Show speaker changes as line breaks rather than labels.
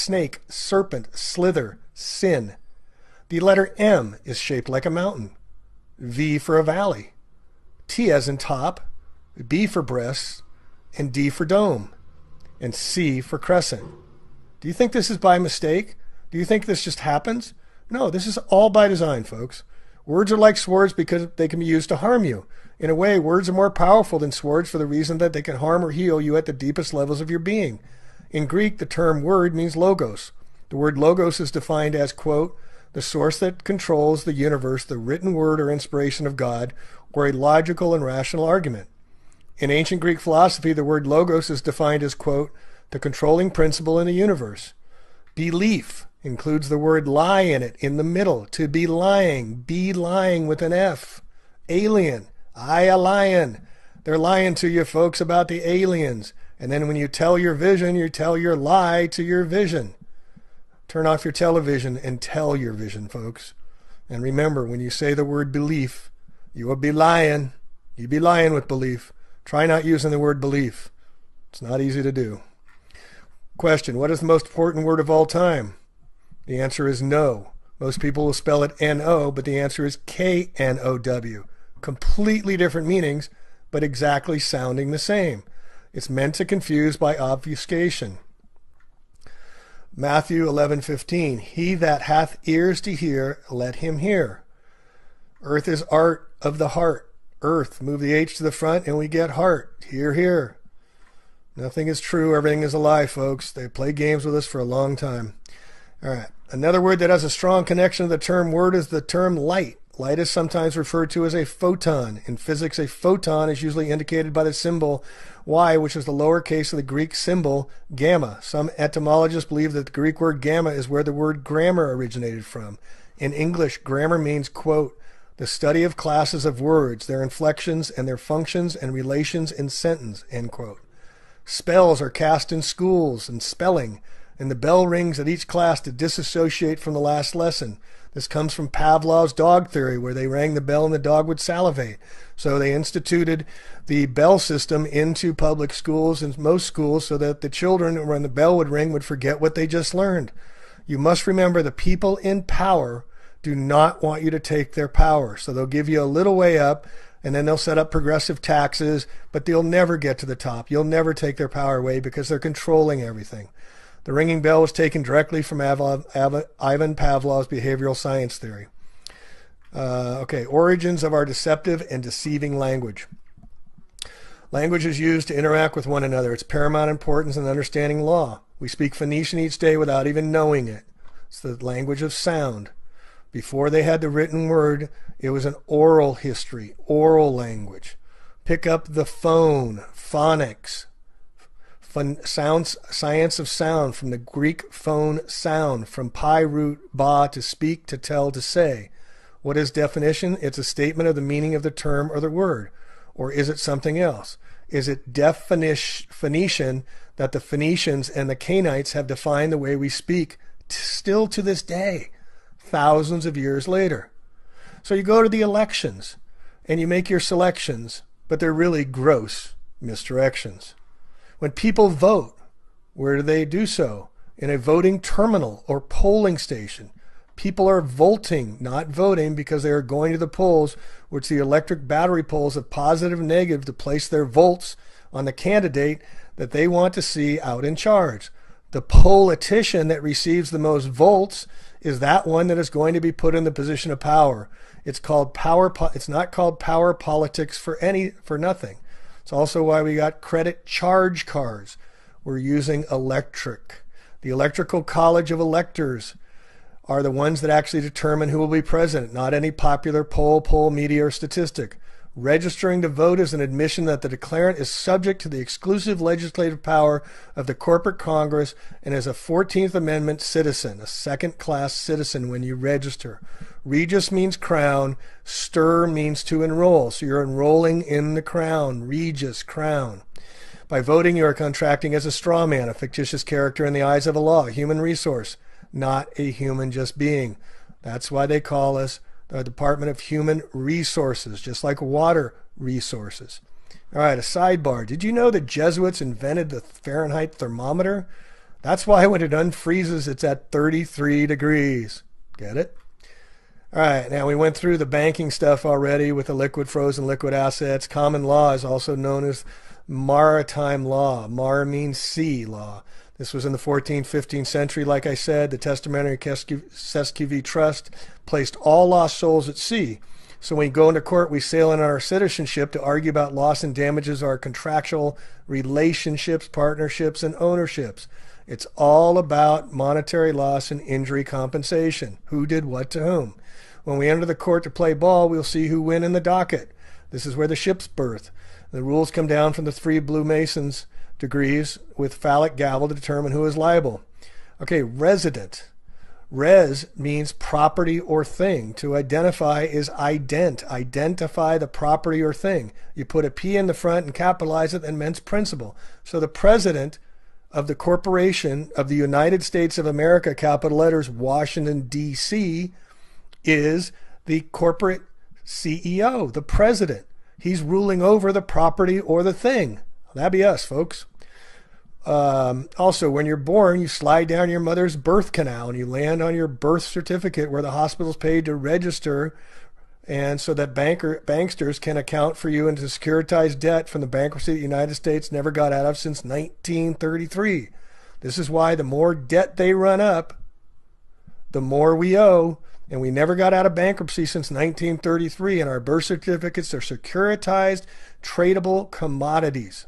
snake, serpent, slither, sin. The letter M is shaped like a mountain. V for a valley. T as in top. B for breasts. And D for dome. And C for crescent. Do you think this is by mistake? Do you think this just happens? No, this is all by design, folks. Words are like swords because they can be used to harm you. In a way, words are more powerful than swords for the reason that they can harm or heal you at the deepest levels of your being. In Greek, the term word means logos. The word logos is defined as, quote, the source that controls the universe, the written word or inspiration of God, or a logical and rational argument. In ancient Greek philosophy, the word logos is defined as, quote, the controlling principle in the universe. Belief includes the word lie in it, in the middle. To be lying with an F. Alien, a lion. They're lying to you folks about the aliens. And then when you tell your vision, you tell your lie to your vision. Turn off your television and tell your vision, folks. And remember, when you say the word belief, you will be lying. You be lying with belief. Try not using the word belief. It's not easy to do. Question, what is the most important word of all time? The answer is no. Most people will spell it N-O, but the answer is K-N-O-W. Completely different meanings, but exactly sounding the same. It's meant to confuse by obfuscation. Matthew 11:15. He that hath ears to hear, let him hear. Earth is art of the heart. Earth. Move the H to the front and we get heart. Hear, hear. Nothing is true. Everything is a lie, folks. They play games with us for a long time. All right. Another word that has a strong connection to the term word is the term light. Light is sometimes referred to as a photon. In physics, a photon is usually indicated by the symbol Y, which is the lowercase of the Greek symbol gamma. Some etymologists believe that the Greek word gamma is where the word grammar originated from. In English, grammar means, quote, the study of classes of words, their inflections and their functions and relations in sentence, end quote. Spells are cast in schools and spelling, and the bell rings at each class to disassociate from the last lesson. This comes from Pavlov's dog theory, where they rang the bell and the dog would salivate. So they instituted the bell system into public schools and most schools so that the children, when the bell would ring, would forget what they just learned. You must remember the people in power do not want you to take their power. So they'll give you a little way up, and then they'll set up progressive taxes, but they'll never get to the top. You'll never take their power away because they're controlling everything. The ringing bell was taken directly from Ivan Pavlov's behavioral science theory. Origins of our deceptive and deceiving language. Language is used to interact with one another. It's paramount importance in understanding law. We speak Phoenician each day without even knowing it. It's the language of sound. Before they had the written word, it was an oral history, oral language. Pick up the phone, phonics. Science of sound, from the Greek phone, sound, from pi root ba, to speak, to tell, to say. What is definition? It's a statement of the meaning of the term or the word. Or is it something else? Is it Phoenician that the Phoenicians and the Canaanites have defined the way we speak still to this day, thousands of years later? So you go to the elections and you make your selections, but they're really gross misdirections. When people vote, where do they do so? In a voting terminal or polling station. People are voting, not voting, because they are going to the polls, which the electric battery polls of positive and negative, to place their votes on the candidate that they want to see out in charge. The politician that receives the most votes is that one that is going to be put in the position of power. It's called power. It's not called power politics for nothing. It's also why we got credit charge cards. We're using electric. The Electoral College of Electors are the ones that actually determine who will be president, not any popular poll, media, or statistic. Registering to vote is an admission that the declarant is subject to the exclusive legislative power of the corporate Congress and is a 14th Amendment citizen, a second-class citizen when you register. Regis means crown. Stir means to enroll. So you're enrolling in the crown. Regis, crown. By voting, you are contracting as a straw man, a fictitious character in the eyes of a law, a human resource, not a human just being. That's why they call us the Department of Human Resources, just like water resources. All right, a sidebar. Did you know the Jesuits invented the Fahrenheit thermometer? That's why when it unfreezes, it's at 33 degrees. Get it? All right, now we went through the banking stuff already with the liquid, frozen, liquid assets. Common law is also known as maritime law. Mar means sea law. This was in the 14th, 15th century. Like I said, the Testamentary Cesquive Trust placed all lost souls at sea. So when we go into court, we sail in on our citizenship to argue about loss and damages of our contractual relationships, partnerships, and ownerships. It's all about monetary loss and injury compensation. Who did what to whom? When we enter the court to play ball, we'll see who win in the docket. This is where the ship's birth. The rules come down from the 3 Blue Masons degrees with phallic gavel to determine who is liable. Okay, resident. Res means property or thing. To identify is ident. Identify the property or thing. You put a P in the front and capitalize it, and means principal. So the president of the Corporation of the United States of America, capital letters, Washington, D.C., is the corporate CEO, the president. He's ruling over the property or the thing. That'd be us, folks. Also, when you're born, you slide down your mother's birth canal and you land on your birth certificate where the hospital's paid to register, and so that banksters can account for you into securitized debt from the bankruptcy the United States never got out of since 1933. This is why the more debt they run up, the more we owe, and we never got out of bankruptcy since 1933, and our birth certificates are securitized, tradable commodities.